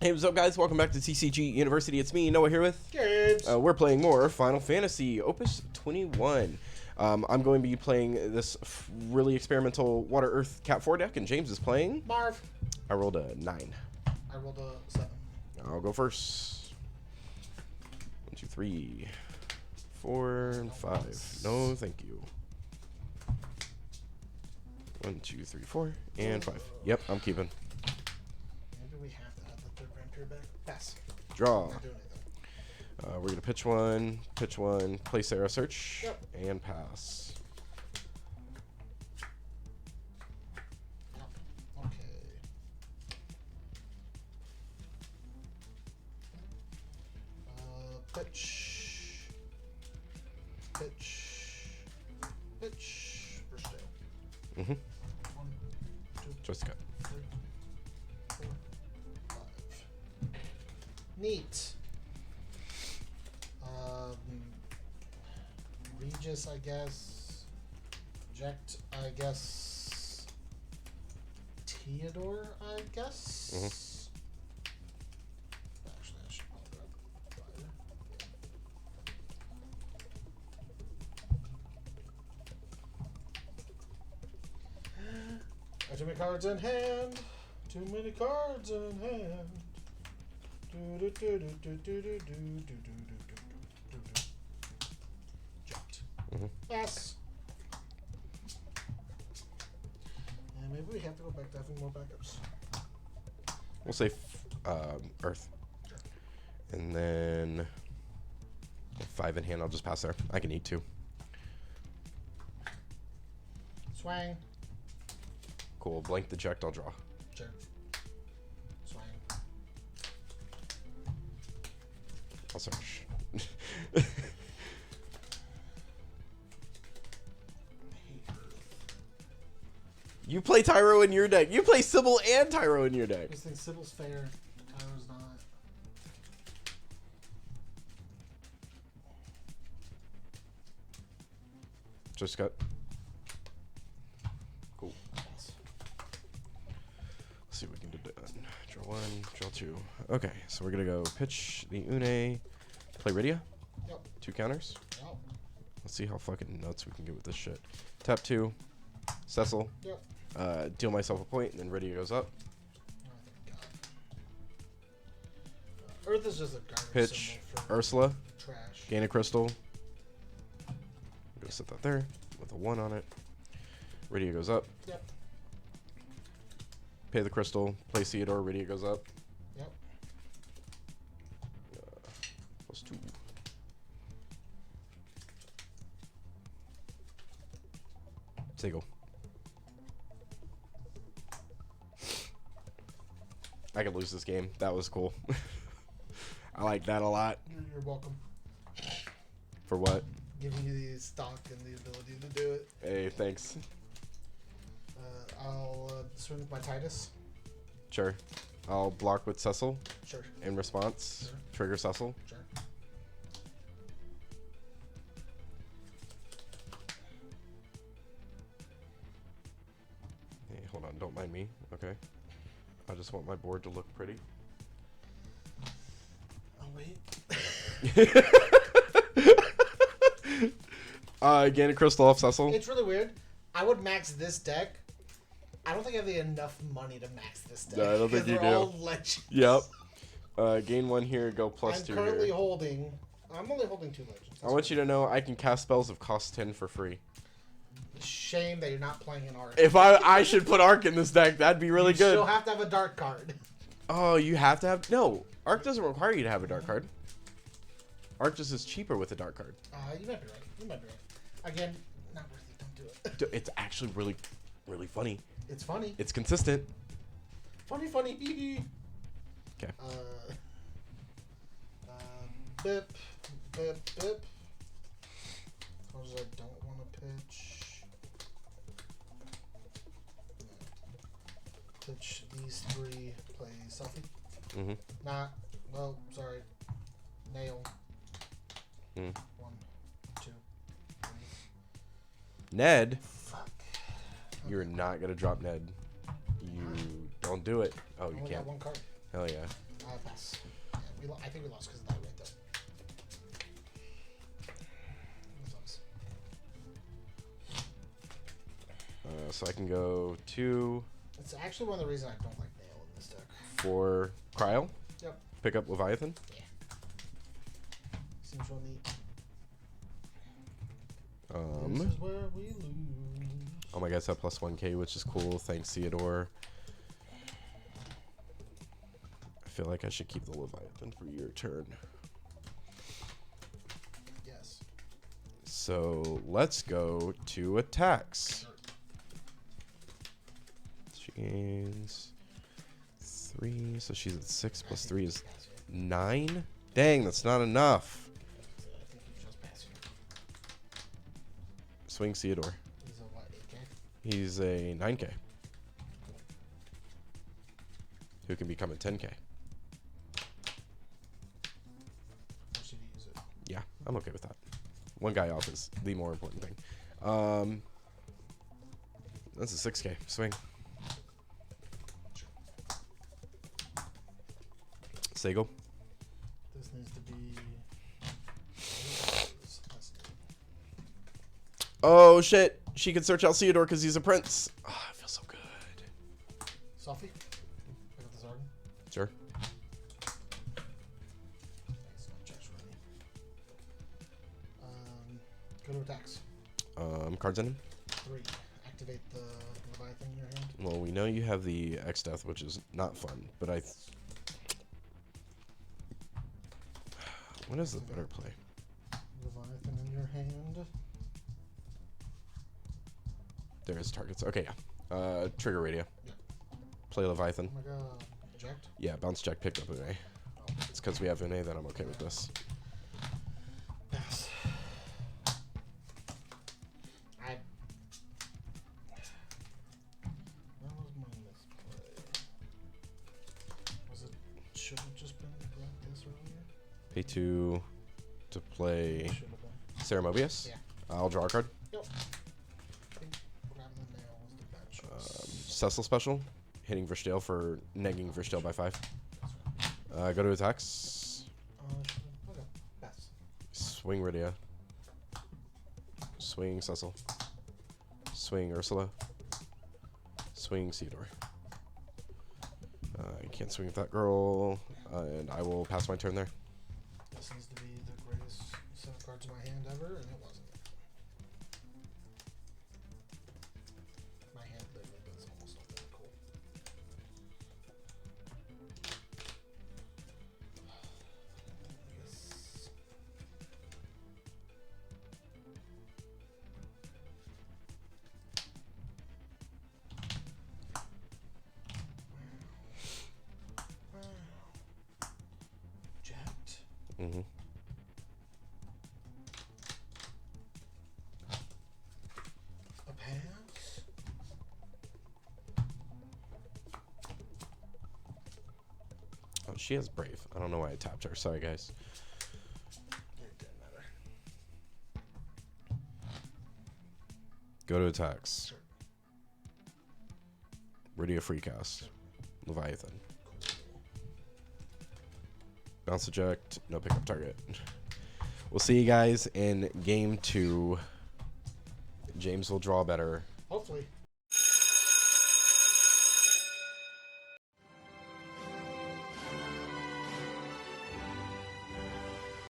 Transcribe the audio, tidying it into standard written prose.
Hey, what's up, guys? Welcome back to TCG University. It's me, Noah, here with Games. We're playing more Final Fantasy Opus 21. I'm going to be playing this really experimental Water Earth Cat 4 deck, and James is playing Marv. I rolled a 9. I rolled a 7. I'll go first. 1, 2, 3, 4, and 5. No, thank you. 1, 2, 3, 4, and 5. Yep, I'm keeping. Maybe we have to have the third vampire back. Pass. Draw. Not doing anything. We're going to pitch one, play Sarah Search, Yep. and pass. Yep. Okay. Pitch. Pitch. Pitch. First tail. 1, 2, Just cut. 3, 4, 5. Neat. Regis, I guess. Project, I guess. Theodore, I guess. Actually, I should pull that up. Too many cards in hand. Too many cards in hand. Jumped. Yes. And maybe we have to go back to having more backups. We'll say Earth. And then 5 in hand, I'll just pass there. I can eat 2. Swang. Cool. Blank the check, I'll draw. Sure. Swang. I'll search. I hate Earth. You play Tyro in your deck. You play Sybil and Tyro in your I deck. just think Sybil's fair. Tyro's not. Just cut. Cool. Yes. Let's see what we can do. Draw 1, draw 2. Okay, so we're going to go pitch the Une, play Rydia. Yep. 2 counters. Yep. Let's see how fucking nuts we can get with this shit. Tap 2. Cecil. Yep. Deal myself a point, and then Rydia goes up. Oh, thank God. Earth is just a garbage Pitch symbol for Ursula. trash. Gain a crystal. I'm gonna set that there with a 1 on it. Rydia goes up. Yep. Pay the crystal. Play Theodore. Rydia goes up. Yep. +2. Sigil. I could lose this game. That was cool. I like that a lot. You're welcome. For what? Giving you the stock and the ability to do it. Hey, thanks. I'll swing with my Titus. Sure. I'll block with Cecil Sure. in response. Sure. Trigger Cecil. Sure. Hey, hold on. Don't mind me. Okay. I just want my board to look pretty. Oh, wait. Gain a crystal off Cecil. It's really weird. I would max this deck. I don't think I have enough money to max this deck. No, I don't think you they're do. all legends. Yep. Gain 1 here, go +2 I'm currently here. holding... I'm only holding 2 legends. I want you to know I can cast spells of cost 10 for free. Shame that you're not playing an Arc. If I should put Arc in this deck, that'd be really you good. still have to have a dark card. Oh, you have to have... No, Arc doesn't require you to have a dark card. Arc just is cheaper with a dark card. You might be right. You might be right. Again, not worth it. Don't do it. It's actually really, really funny. It's funny. It's consistent. Funny, funny, hee hee. Okay. Bip, bip, bip. Suppose I don't want to pitch. Pitch these 3. Play Selfie. Mm-hmm. Not. Well, sorry. Nail. Mm. 1, 2, 3. Ned. Fuck. You're not gonna drop Ned. You don't do it. Oh, you Only can't. got 1 card. Hell yeah. Pass. Yeah, I think we lost because of that right there. That sucks. So I can go 2. It's actually one of the reasons I don't like Nail in this deck. For Cryo. Yep. Pick up Leviathan. Yeah. Seems real neat. This is where we lose. Oh my guys have plus 1k, which is cool. Thanks, Theodore. I feel like I should keep the Leviathan for your turn. Yes. So let's go to attacks. She gains 3, so she's at 6 plus 3 is 9. Dang, that's not enough. Swing Theodore. He's a what, 8K? He's a 9k. Who can become a 10k. Or should he use it? Yeah, I'm okay with that. One guy off is the more important thing. That's a 6k. Swing. Sago. This needs to be... Oh shit! She can search out Theodore because he's a prince. Oh, I feel so good. Sophie? Pick up the Zarden. Sure. Go to attacks. Cards in him. 3. Activate the Leviathan in your hand. Well, we know you have the X Death, which is not fun, but I. What is the better play? Leviathan in your hand. There's targets. Okay, yeah. Trigger radio. Yeah. Play Leviathan. Oh my god. Eject? Yeah, bounce check, picked up Une. It's because we have Une that I'm okay with this. Pass. When was my misplay? Was it... Should have just been like this earlier? Pay 2 to play Should have been. Sarah Mobius. Yeah. I'll draw a card. Yep. I think grabbing the nail was the bad choice. Cecil special. Hitting Vershtale for negging Vershtale by 5. Go to attacks. Okay. Pass. Swing Rydia. Swing Cecil. Swing Ursula. Swing Theodore. I can't swing with that girl. And I will pass my turn there. This needs to be the greatest set of cards in my hand ever, and it wasn't. My hand literally does almost nothing cool. Yes. Wow. Jacked. Mm-hmm. A pass. Oh, she has Brave. I don't know why I tapped her. Sorry, guys. It didn't matter. Go to attacks. Sure. Rydia Freecast. Leviathan. Cool. Bounce eject. No pickup target. We'll see you guys in game 2. James will draw better. Hopefully.